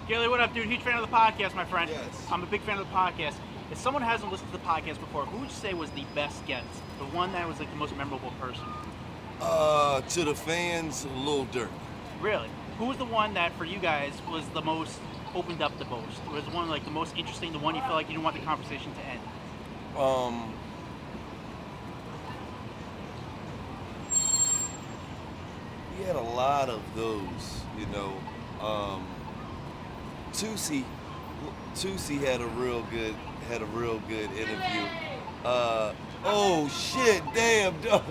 Gillie, what up, dude? Huge fan of the podcast, my friend. Yes. I'm a big fan of the podcast. If someone hasn't listened to the podcast before, who would you say was the best guest? The one that was like the most memorable person? To the fans, Lil Durk. Really? Who was the one that for you guys was the most opened up the most? Was the one like the most interesting? The one you feel like you didn't want the conversation to end? We had a lot of those, you know. Tusi had a real good interview. Oh shit, damn, dog.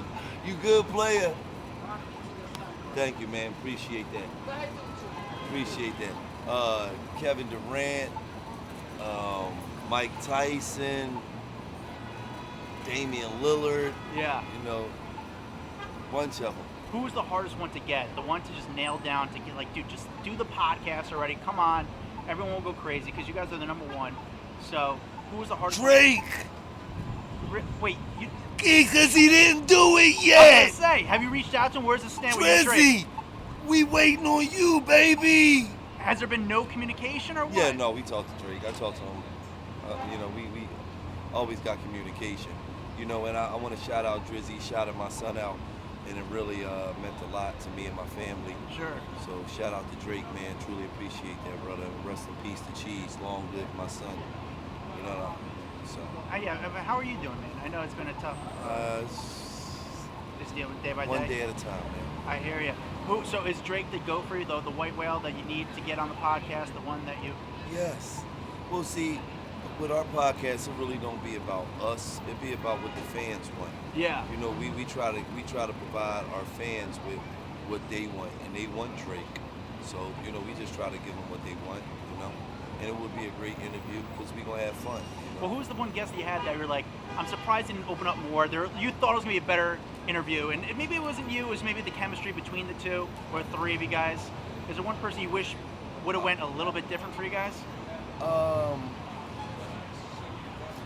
You good player? Thank you, man. Appreciate that. Kevin Durant, Mike Tyson, Damian Lillard. Yeah. You know, bunch of them. Who was the hardest one to get? The one to just nail down to get like, dude, just do the podcast already. Come on, everyone will go crazy because you guys are the number one. So, who was the hardest? Drake. Wait, you? Because he didn't do it I was yet. gonna say, have you reached out to him? Where's the stand with you, Drake? Drizzy, we waiting on you, baby. Has there been no communication or what? Yeah, no, we talked to Drake. I talked to him. You know, we always got communication. You know, and I want to shout out Drizzy, shout out my son out, and it really meant a lot to me and my family. Sure. So shout out to Drake, man. Truly appreciate that, brother. Rest in peace to Cheese. Long live my son. You know. So. Yeah. How are you doing, man? I know it's been a tough. Just dealing day by day. One day at a time, man. I hear you. So is Drake the go for you, though, the white whale that you need to get on the podcast, the one that you? Yes. Well, see, with our podcast, it really don't be about us. It be about what the fans want. Yeah. You know, we try to provide our fans with what they want, and they want Drake. So, you know, we just try to give them what they want, you know. And it would be a great interview because we gonna have fun. You know? Well, who was the one guest that you had that you were like, I'm surprised it didn't open up more? You thought it was gonna be a better interview, and maybe it wasn't you. It was maybe the chemistry between the two or three of you guys. Is there one person you wish would have went a little bit different for you guys?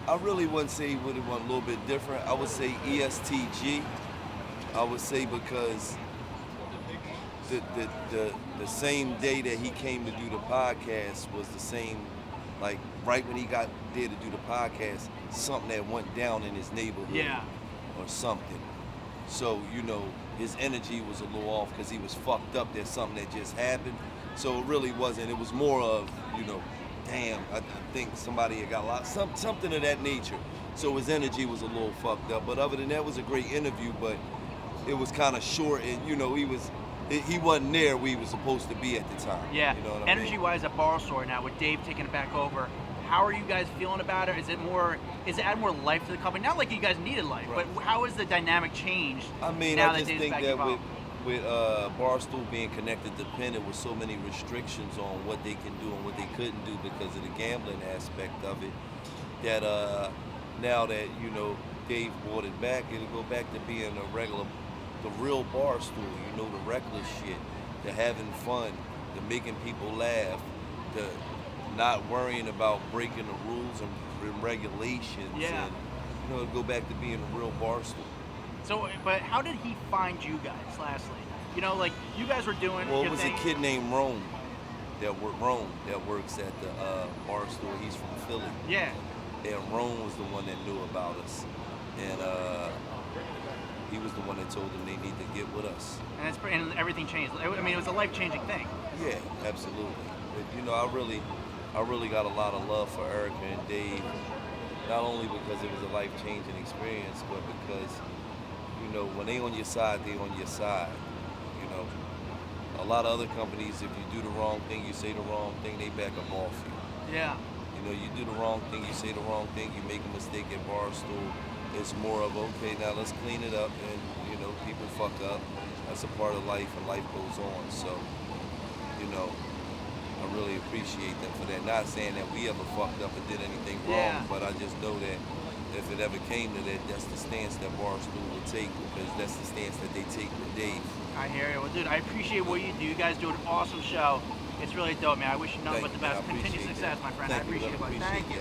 I really wouldn't say it would have went a little bit different. I would say ESTG. I would say because the same day that he came to do the podcast was the same, like right when he got there to do the podcast, something that went down in his neighborhood. Yeah. Or something. So, you know, his energy was a little off because he was fucked up. There's something that just happened. So it really wasn't. It was more of, you know, damn, I think somebody had got something of that nature. So his energy was a little fucked up. But other than that, it was a great interview, but it was kind of short, and, you know, he wasn't there where he was supposed to be at the time. Yeah. You know what I mean? Energy-wise at Barstool now, with Dave taking it back over, how are you guys feeling about it? Is it add more life to the company? Not like you guys needed life, Right. but how has the dynamic changed? I mean, now I just Dave's think back that involved? with Barstool being connected to Penn, there was so many restrictions on what they can do and what they couldn't do because of the gambling aspect of it, that now that, you know, Dave brought it back, it'll go back to being the real Barstool, you know, the reckless shit, the having fun, the making people laugh, the not worrying about breaking the rules and regulations. Yeah. And, you know, it'll go back to being a real Barstool. So, but how did he find you guys, lastly? You know, like, you guys were doing Well, it your was thing. a kid named Rome that works at the bar store. He's from Philly. Yeah. And Rome was the one that knew about us. And he was the one that told them they need to get with us. And everything changed. I mean, it was a life-changing thing. Yeah, absolutely. But, you know, I really got a lot of love for Erica and Dave, not only because it was a life-changing experience, but because, you know, when they on your side, they on your side. You know, a lot of other companies, if you do the wrong thing, you say the wrong thing, they back up off you. Yeah. You know, you do the wrong thing, you say the wrong thing, you make a mistake at Barstool. It's more of, okay, now let's clean it up, and, you know, people fuck up. That's a part of life, and life goes on. So, you know, I really appreciate them for that. Not saying that we ever fucked up or did anything wrong, but I just know that if it ever came to that, that's the stance that Barstool will take, because that's the stance that they take with Dave. I hear you. Well, dude, I appreciate what you do. You guys do an awesome show. It's really dope, man. I wish you nothing but the best. Continued success, my friend. I appreciate it. Thank you.